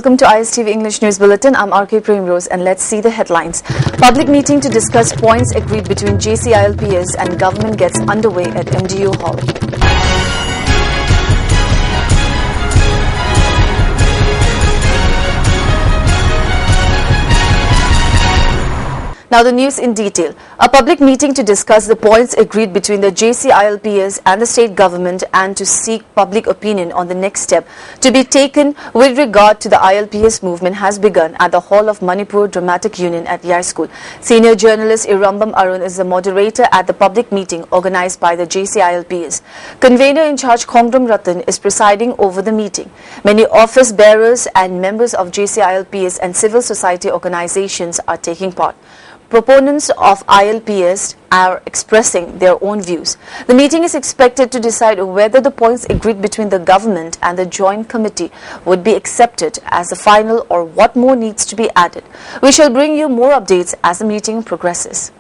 Welcome to ISTV English News Bulletin. I'm RK Primrose and let's see the headlines. Public meeting to discuss points agreed between JCILPS and government gets underway at MDU Hall. Now the news in detail. A public meeting to discuss the points agreed between the JCILPS and the state government and to seek public opinion on the next step to be taken with regard to the ILPS movement has begun at the Hall of Manipur Dramatic Union at Yar School. Senior journalist Irambam Arun is the moderator at the public meeting organized by the JCILPS. Convener in charge Khongdram Ratan is presiding over the meeting. Many office bearers and members of JCILPS and civil society organizations are taking part. Proponents of ILPS are expressing their own views. The meeting is expected to decide whether the points agreed between the government and the joint committee would be accepted as the final or what more needs to be added. We shall bring you more updates as the meeting progresses.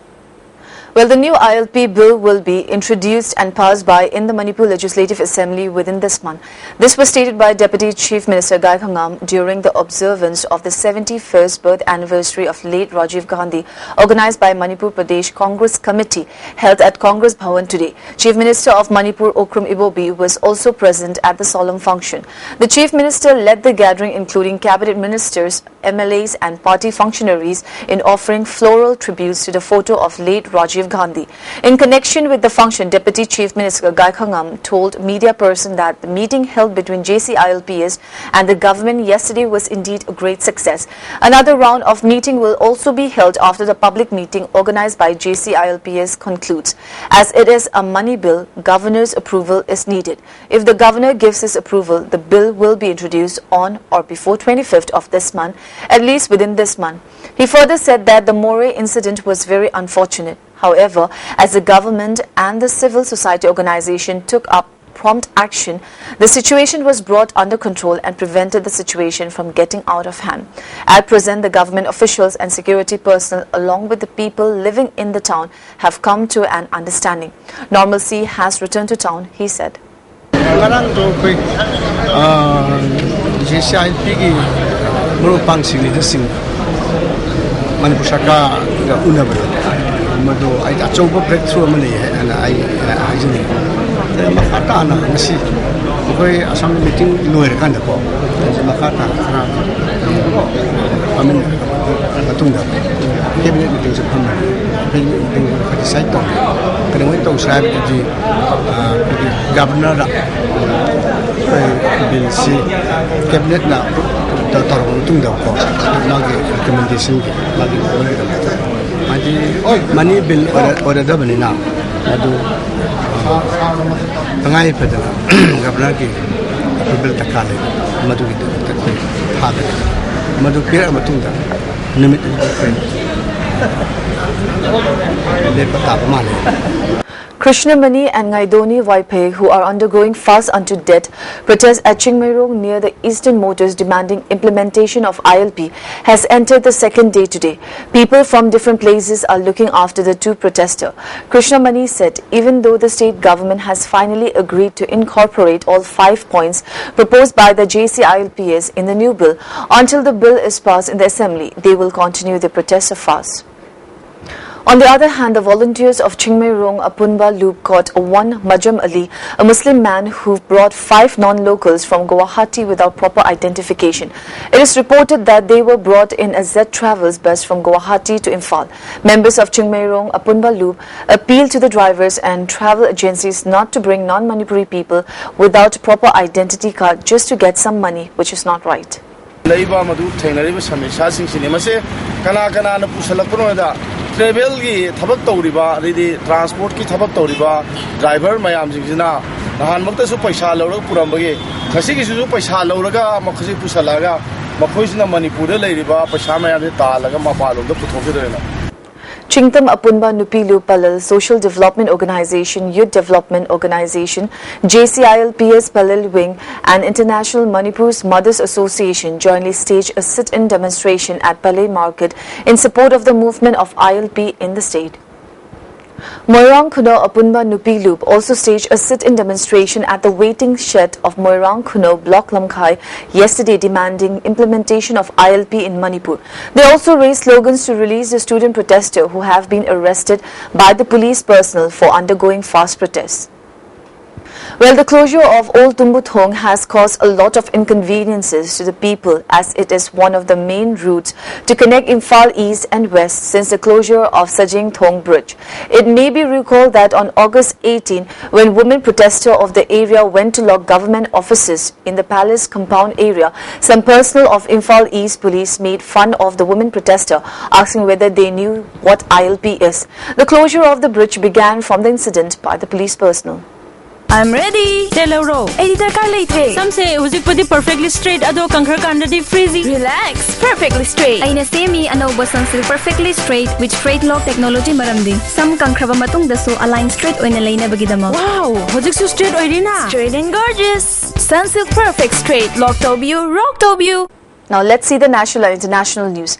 Well, the new ILP bill will be introduced and passed by in the Manipur Legislative Assembly within this month. This was stated by Deputy Chief Minister Gai Khangam during the observance of the 71st birth anniversary of late Rajiv Gandhi, organized by Manipur Pradesh Congress Committee, held at Congress Bhavan today. Chief Minister of Manipur Okram Ibobi was also present at the solemn function. The Chief Minister led the gathering, including cabinet ministers, MLAs and party functionaries, in offering floral tributes to the photo of late Rajiv Gandhi. In connection with the function, Deputy Chief Minister Gai Khangam told media person that the meeting held between JCILPS and the government yesterday was indeed a great success. Another round of meeting will also be held after the public meeting organized by JCILPS concludes. As it is a money bill, governor's approval is needed. If the governor gives his approval, the bill will be introduced on or before 25th of this month, at least within this month. He further said that the Moray incident was very unfortunate. However, as the government and the civil society organization took up prompt action, the situation was brought under control and prevented the situation from getting out of hand. At present, the government officials and security personnel, along with the people living in the town, have come to an understanding. Normalcy has returned to town, he said. Mado ay achouba breakthrough mani and I hajini makata na ngasi koi asam meeting loer kan ko makata khana amin atungda cabinet meeting se pham meeting decide to kada moi to sai ji governor da bill si cabinet na to tungda ko lagi recommendation lagi money bill order the banana. Madu tangai pada governor ki bill takale madu itu takale madu kira matunda nimit le patap male. Krishnamani and Ngaidoni Waipe, who are undergoing fast unto death, protest at Chingmairong near the Eastern Motors demanding implementation of ILP, has entered the second day today. People from different places are looking after the two protesters. Krishnamani said even though the state government has finally agreed to incorporate all 5 points proposed by the JCILPS in the new bill, until the bill is passed in the assembly, they will continue the protest of fast. On the other hand, the volunteers of Chingmairong Apunba Loop caught one Majam Ali, a Muslim man who brought 5 non-locals from Guwahati without proper identification. It is reported that they were brought in a Z Travels bus from Guwahati to Imphal. Members of Chingmairong Apunba Loop appealed to the drivers and travel agencies not to bring non-Manipuri people without proper identity card just to get some money, which is not right. Travel ki thabak tawriba ridi transport ki thabak tawriba driver mayam jingsina nahan makta su paisa lawra purambage khasi ki su paisa lawraga makhasi pusalaga makhoisina Manipur da leiriba paisa mayam de talaga mapalom da puthokidrena. Chingtam Apunba Nupilu Palal Social Development Organization, Youth Development Organization, JCILPS Palal Wing and International Manipur's Mothers Association jointly staged a sit-in demonstration at Palay Market in support of the movement of ILP in the state. Moirang Kuno Apunba Nupi Loop also staged a sit-in demonstration at the waiting shed of Moirang Kuno Block Lamkhai yesterday, demanding implementation of ILP in Manipur. They also raised slogans to release the student protesters who have been arrested by the police personnel for undergoing fast protests. Well, the closure of Old Tumbuthong has caused a lot of inconveniences to the people, as it is one of the main routes to connect Imphal East and West since the closure of Sajing Thong Bridge. It may be recalled that on August 18, when women protesters of the area went to lock government offices in the palace compound area, some personnel of Imphal East police made fun of the women protesters, asking whether they knew what ILP is. The closure of the bridge began from the incident by the police personnel. I'm ready. Tell ro. Editor car late. Some say hujik padi perfectly straight ado kankhar kandadi freezy. Relax. Perfectly straight. Aina semi anoba sunsilk perfectly straight with straight lock technology maramdi. Some kankraba matung dasu align straight oina leina bagidama. Wow, hujik su straight oirina. Straight and gorgeous. Sunsilk perfect straight. Lock tobu, rock tobu. Now let's see the national and international news.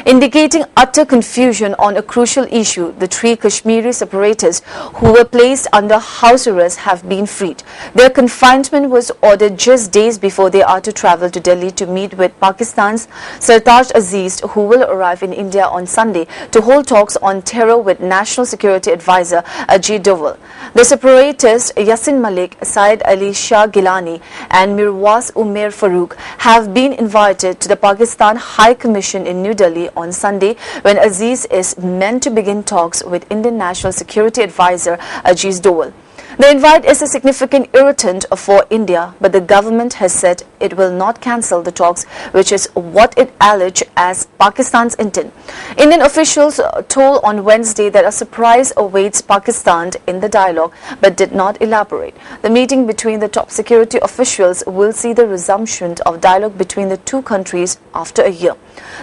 Indicating utter confusion on a crucial issue, the three Kashmiri separatists who were placed under house arrest have been freed. Their confinement was ordered just days before they are to travel to Delhi to meet with Pakistan's Sartaj Aziz, who will arrive in India on Sunday to hold talks on terror with National Security Advisor Ajit Doval. The separatists Yasin Malik, Said Ali Shah Gilani and Mirwaz Umair Farooq have been invited to the Pakistan High Commission in New Delhi on Sunday, when Aziz is meant to begin talks with Indian National Security Advisor Ajit Doval. The invite is a significant irritant for India, but the government has said it will not cancel the talks, which is what it alleged as Pakistan's intent. Indian officials told on Wednesday that a surprise awaits Pakistan in the dialogue, but did not elaborate. The meeting between the top security officials will see the resumption of dialogue between the two countries after a year.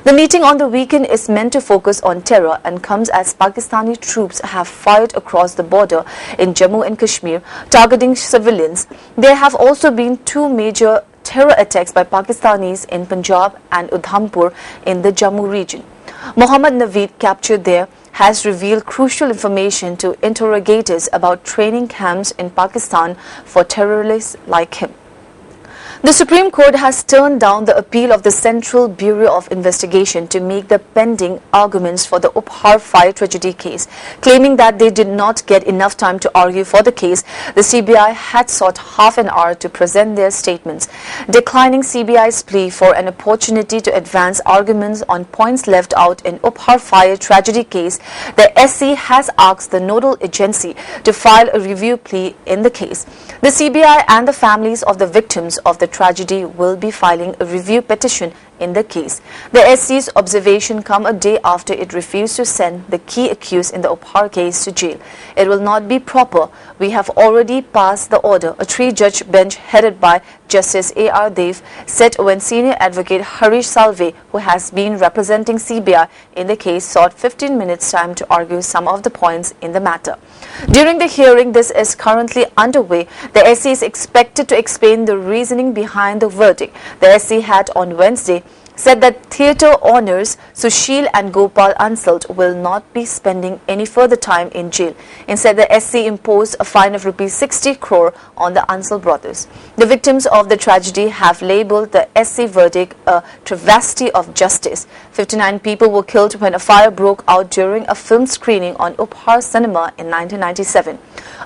The meeting on the weekend is meant to focus on terror and comes as Pakistani troops have fired across the border in Jammu and Kashmir, targeting civilians. There have also been two major terror attacks by Pakistanis in Punjab and Udhampur in the Jammu region. Mohammad Naveed, captured there, has revealed crucial information to interrogators about training camps in Pakistan for terrorists like him. The Supreme Court has turned down the appeal of the Central Bureau of Investigation to make the pending arguments for the Uphaar fire tragedy case, claiming that they did not get enough time to argue for the case. The CBI had sought half an hour to present their statements, declining CBI's plea for an opportunity to advance arguments on points left out in Uphaar fire tragedy case. The SC has asked the nodal agency to file a review plea in the case. The CBI and the families of the victims of the tragedy will be filing a review petition in the case. The SC's observation come a day after it refused to send the key accused in the Uphaar case to jail. It will not be proper. We have already passed the order, a three-judge bench headed by Justice A.R. Dev said when senior advocate Harish Salve, who has been representing CBI in the case, sought 15 minutes time to argue some of the points in the matter. During the hearing, this is currently underway. The SC is expected to explain the reasoning behind the verdict. The SC had on Wednesday said that theatre owners Sushil and Gopal Ansalt will not be spending any further time in jail. Instead, the SC imposed a fine of rupees 60 crore on the Ansalt brothers. The victims of the tragedy have labelled the SC verdict a travesty of justice. 59 people were killed when a fire broke out during a film screening on Uphaar Cinema in 1997.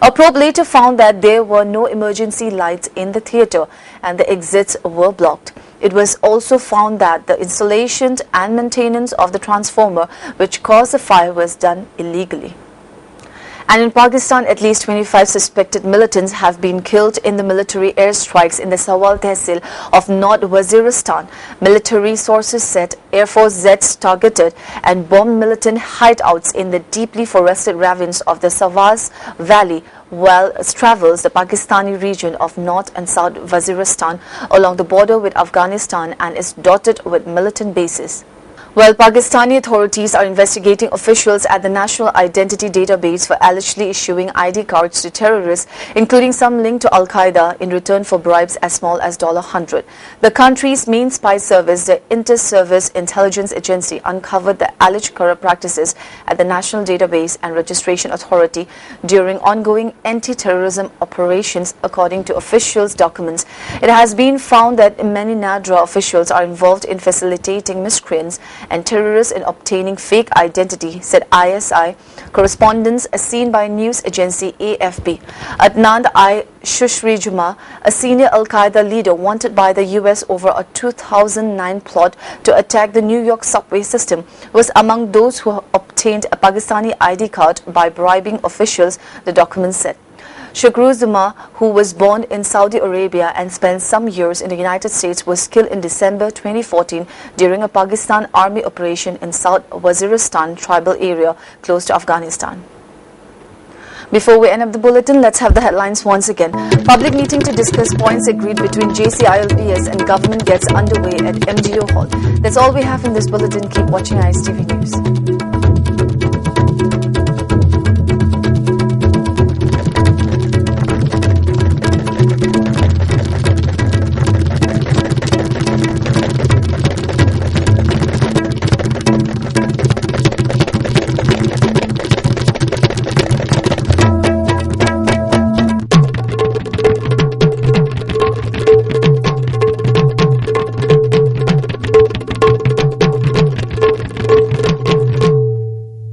A probe later found that there were no emergency lights in the theatre and the exits were blocked. It was also found that the installation and maintenance of the transformer which caused the fire was done illegally. And in Pakistan, at least 25 suspected militants have been killed in the military airstrikes in the Sawal Tehsil of North Waziristan. Military sources said Air Force jets targeted and bombed militant hideouts in the deeply forested ravines of the Savas Valley, while travels the Pakistani region of North and South Waziristan along the border with Afghanistan and is dotted with militant bases. Well, Pakistani authorities are investigating officials at the National Identity Database for allegedly issuing ID cards to terrorists, including some linked to Al-Qaeda, in return for bribes as small as $100. The country's main spy service, the Inter-Service Intelligence Agency, uncovered the alleged corrupt practices at the National Database and Registration Authority during ongoing anti-terrorism operations. According to officials' documents, it has been found that many NADRA officials are involved in facilitating miscreants and terrorists in obtaining fake identity, said ISI correspondents as seen by news agency AFP. Adnan I. Shushrijuma, a senior Al-Qaeda leader wanted by the US over a 2009 plot to attack the New York subway system, was among those who obtained a Pakistani ID card by bribing officials, the document said. Shukruzuma, who was born in Saudi Arabia and spent some years in the United States, was killed in December 2014 during a Pakistan army operation in South Waziristan tribal area close to Afghanistan. Before we end up the bulletin, let's have the headlines once again. Public meeting to discuss points agreed between JCILPS and government gets underway at MGO Hall. That's all we have in this bulletin. Keep watching ISTV News.